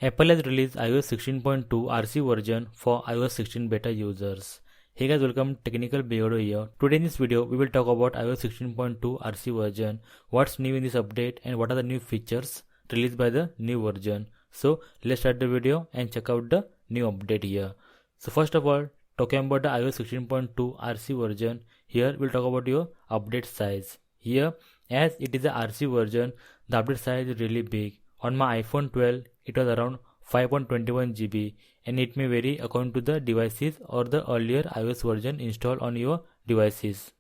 Apple has released iOS 16.2 RC version for iOS 16 beta users. Hey guys, welcome Technical Beardo here. Today in this video, we will talk about iOS 16.2 RC version, what's new in this update and what are the new features released by the new version. So let's start the video and check out the new update here. So first of all, talking about the iOS 16.2 RC version, here we'll talk about your update size. Here, as it is a RC version, the update size is really big. On my iPhone 12, it was around 5.21 GB and it may vary according to the devices or the earlier iOS version installed on your devices.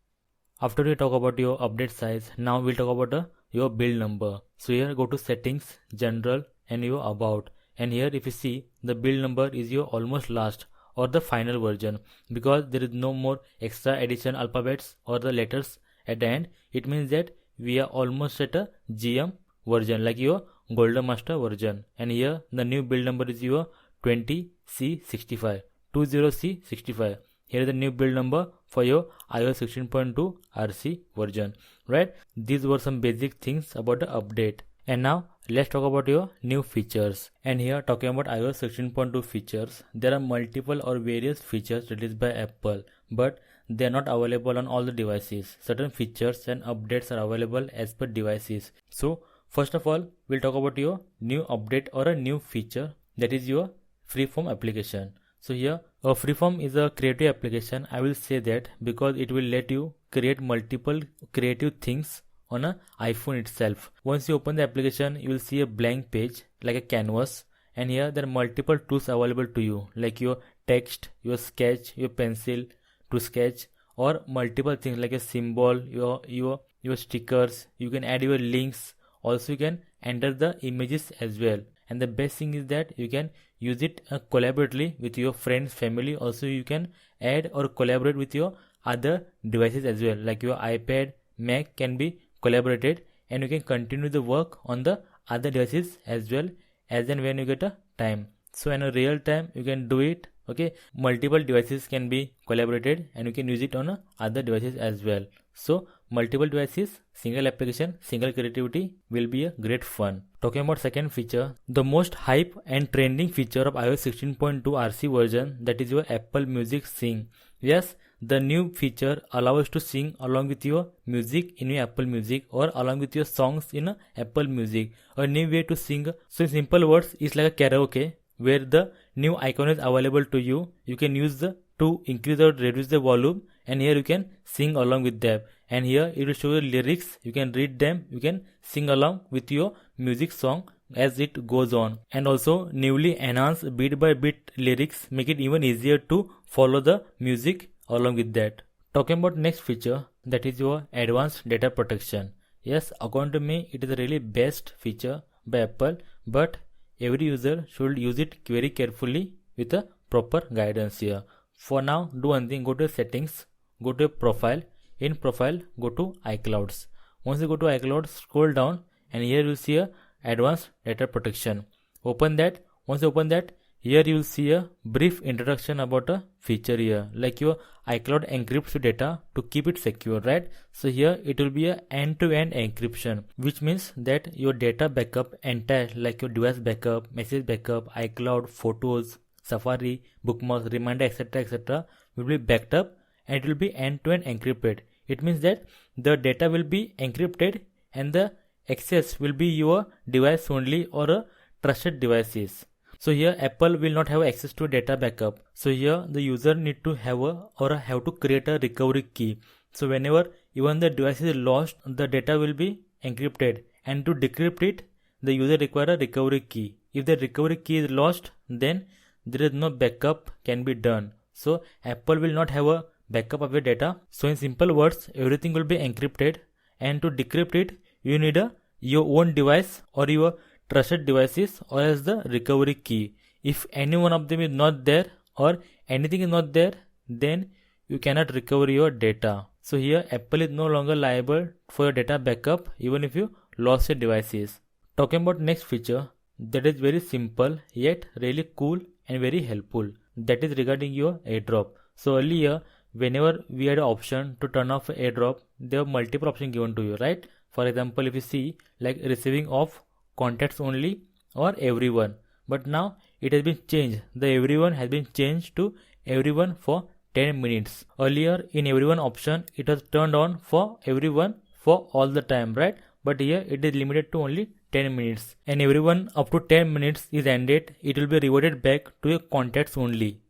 After we talk about your update size, now we'll talk about your build number. So here go to settings, general and your about, and here if you see the build number is your almost last or the final version, because there is no more extra addition alphabets or the letters at the end. It means that we are almost at a GM version, like your Golden Master version, and here the new build number is your 20C65, 20C65. Here is the new build number for your iOS 16.2 RC version, right? These were some basic things about the update. And now let's talk about your new features. And here talking about iOS 16.2 features, there are multiple or various features released by Apple, but they are not available on all the devices. Certain features and updates are available as per devices. So first of all, we'll talk about your new update or a new feature, that is your Freeform application. So here a Freeform is a creative application. I will say that because it will let you create multiple creative things on an iPhone itself. Once you open the application, you will see a blank page like a canvas, and here there are multiple tools available to you, like your text, your sketch, your pencil to sketch, or multiple things like a symbol, your stickers. You can add your links. Also you can enter the images as well, and the best thing is that you can use it collaboratively with your friends, family. Also you can add or collaborate with your other devices as well, like your iPad, Mac can be collaborated, and you can continue the work on the other devices as well as and when you get a time. So in a real time you can do it. Okay, multiple devices can be collaborated and you can use it on other devices as well. So multiple devices, single application, single creativity will be a great fun. Talking about second feature, the most hype and trending feature of iOS 16.2 RC version, that is your Apple Music Sing. Yes, the new feature allows us to sing along with your music in your Apple Music or along with your songs in Apple Music. A new way to sing. So in simple words, it's like a karaoke where the new icon is available to you. You can use to increase or reduce the volume, and here you can sing along with them, and here it will show you lyrics. You can read them, you can sing along with your music song as it goes on. And also newly enhanced bit by bit lyrics make it even easier to follow the music along with that. Talking about next feature, that is your advanced data protection. Yes, according to me it is a really best feature by Apple, but every user should use it very carefully with a proper guidance here. For now, do one thing, go to settings, go to profile. In profile, go to iClouds. Once you go to iCloud, scroll down, and here you will see a advanced data protection. Open that. Once you open that, here you will see a brief introduction about a feature here, like your iCloud encrypts your data to keep it secure, right? So here it will be a end-to-end encryption, which means that your data backup entire, like your device backup, message backup, iCloud, photos, Safari, bookmarks, reminder, etc., will be backed up, and it will be end-to-end encrypted. It means that the data will be encrypted and the access will be your device only or a trusted devices. So here Apple will not have access to data backup. So here the user need to have have to create a recovery key. So whenever even the device is lost, the data will be encrypted, and to decrypt it, the user require a recovery key. If the recovery key is lost, then there is no backup can be done. So Apple will not have a backup of your data. So in simple words, everything will be encrypted, and to decrypt it, you need your own device or your trusted devices or as the recovery key. If any one of them is not there or anything is not there, then you cannot recover your data. So here Apple is no longer liable for your data backup even if you lost your devices. Talking about next feature, that is very simple yet really cool and very helpful, that is regarding your AirDrop. So earlier, whenever we had an option to turn off AirDrop, there are multiple options given to you, right? For example, if you see like receiving of contacts only or everyone. but now it has been changed. The everyone has been changed to everyone for 10 minutes. Earlier in everyone option it was turned on for everyone for all the time, right? But here it is limited to only 10 minutes, and everyone up to 10 minutes is ended, it will be rewarded back to your contacts only.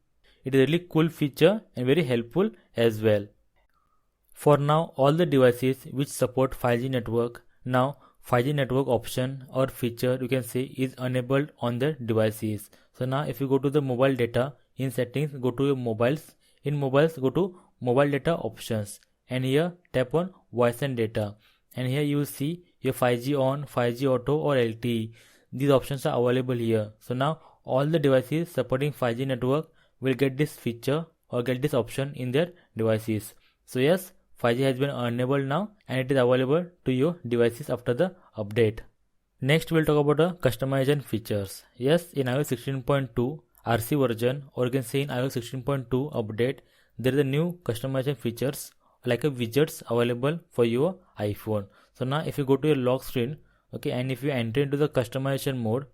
It is a really cool feature and very helpful as well. For now, all the devices which support 5G network, now 5G network option or feature you can say is enabled on the devices. So now if you go to the mobile data, in settings go to your mobiles, in mobiles go to mobile data options, and here tap on voice and data, and here you will see your 5G on, 5G auto or LTE. These options are available here. So now all the devices supporting 5G network will get this feature or get this option in their devices. So yes, 5G has been enabled now and it is available to your devices after the update. Next we'll talk about the customization features. Yes, in iOS 16.2 RC version, or you can say in iOS 16.2 update, there is a new customization features like a widgets available for your iPhone. So now if you go to your lock screen, okay, and if you enter into the customization mode,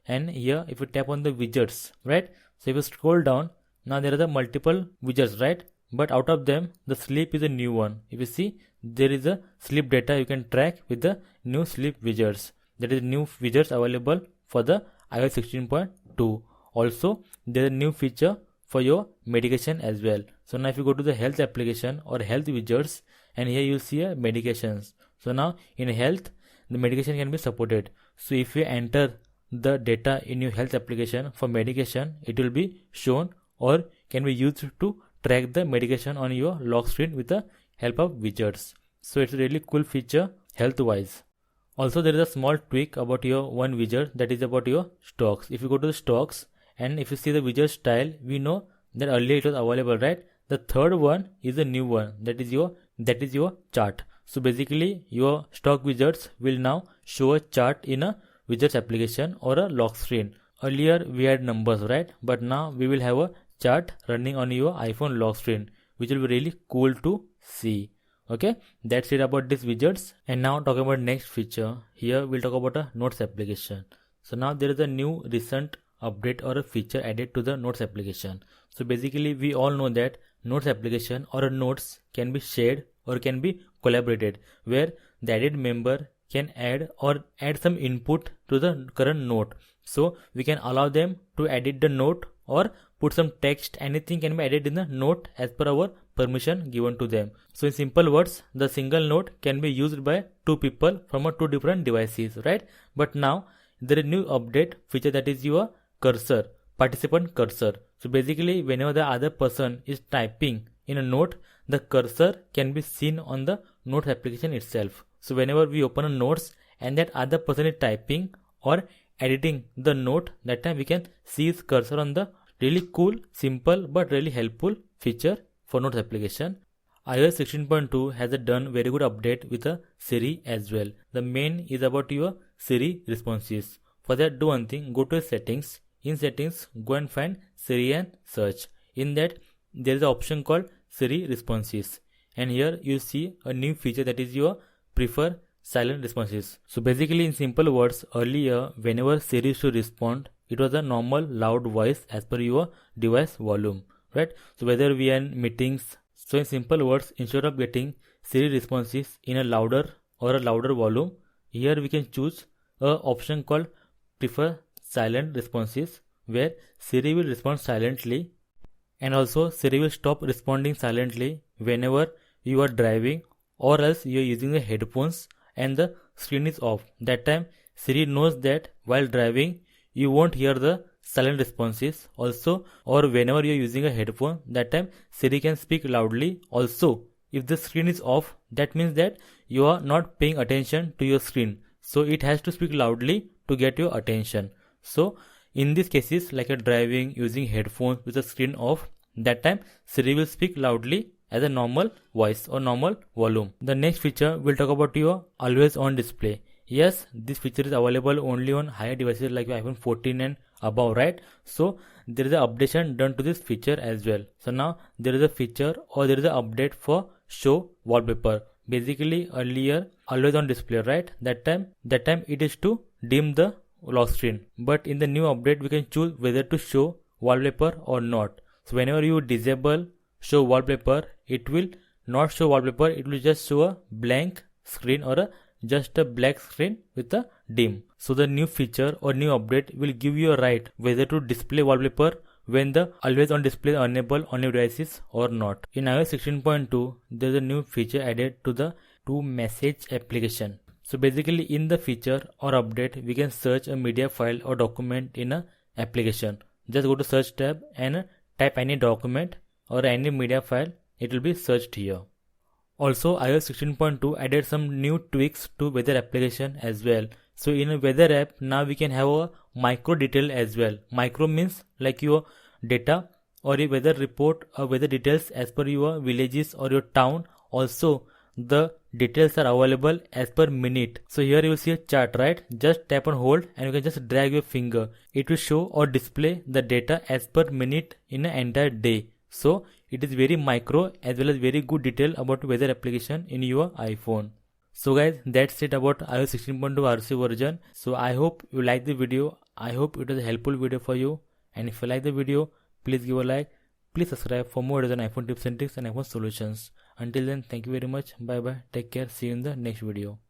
and here if you tap on the widgets, right? So if you scroll down, now there are the multiple widgets, right? But out of them, the sleep is a new one. If you see, there is a sleep data you can track with the new sleep widgets. There is new widgets available for the iOS 16.2. Also, there is a new feature for your medication as well. So now if you go to the health application or health widgets, and here you see medications. So now in health, the medication can be supported. So if you enter the data in your health application for medication, it will be shown or can be used to track the medication on your lock screen with the help of widgets. So it's a really cool feature health wise. Also there is a small tweak about your one widget, that is about your stocks. If you go to the stocks and if you see the widget style, we know that earlier it was available, right? The third one is a new one, that is your chart. So basically your stock widgets will now show a chart in a widgets application or a lock screen. Earlier we had numbers, right? But now we will have a chart running on your iPhone lock screen, which will be really cool to see. Okay, that's it about these widgets. And now talking about next feature, here we'll talk about a notes application. So now there is a new recent update or a feature added to the notes application. So basically we all know that notes application or a notes can be shared or can be collaborated, where the added member can add some input to the current note. So we can allow them to edit the note or put some text, anything can be added in the note as per our permission given to them. So in simple words, the single note can be used by two people from two different devices, right? But now there is a new update feature, that is your cursor, participant cursor. So basically whenever the other person is typing in a note, the cursor can be seen on the notes application itself. So whenever we open a notes and that other person is typing or editing the note, that time we can see his cursor on the really cool, simple but really helpful feature for notes application. iOS 16.2 has done very good update with a Siri as well. The main is about your Siri responses. For that, do one thing, go to settings. In settings, go and find Siri and search. In that, there is an option called Siri responses. And here you see a new feature, that is your prefer silent responses. So basically in simple words, earlier whenever Siri used to respond, it was a normal loud voice as per your device volume, right? So whether we are in meetings, so in simple words, instead of getting Siri responses in a louder volume, here we can choose a option called prefer silent responses, where Siri will respond silently, and also Siri will stop responding silently whenever you are driving or else you are using the headphones and the screen is off. That time Siri knows that while driving you won't hear the silent responses. Also, or whenever you are using a headphone, that time Siri can speak loudly. Also, if the screen is off, that means that you are not paying attention to your screen, so it has to speak loudly to get your attention. So in these cases, like a driving using headphones with the screen off, that time Siri will speak loudly as a normal voice or normal volume. The next feature we'll talk about your always on display. Yes, this feature is available only on higher devices like iPhone 14 and above, right? So there is an updation done to this feature as well. So now there is a feature or there is an update for show wallpaper. Basically earlier always on display, right? That time it is to dim the lock screen. But in the new update, we can choose whether to show wallpaper or not. So whenever you disable show wallpaper, it will not show wallpaper, it will just show a blank screen or just a black screen with a dim. So the new feature or new update will give you a right whether to display wallpaper when the always on display is enabled on your devices or not. In iOS 16.2, there is a new feature added to the To Message application. So basically in the feature or update, we can search a media file or document in a application. Just go to search tab and type any document or any media file, it will be searched here. Also, iOS 16.2 added some new tweaks to weather application as well. So in a weather app, now we can have a micro detail as well. Micro means like your data or a weather report or weather details as per your villages or your town. Also, the details are available as per minute. So here you will see a chart, right? Just tap and hold and you can just drag your finger. It will show or display the data as per minute in an entire day. So it is very micro as well as very good detail about weather application in your iPhone. So guys, that's it about iOS 16.2 RC version. So I hope you like the video. I hope it was a helpful video for you. And if you like the video, please give a like. Please subscribe for more videos on iPhone tips and tricks and iPhone solutions. Until then, thank you very much. Bye bye. Take care. See you in the next video.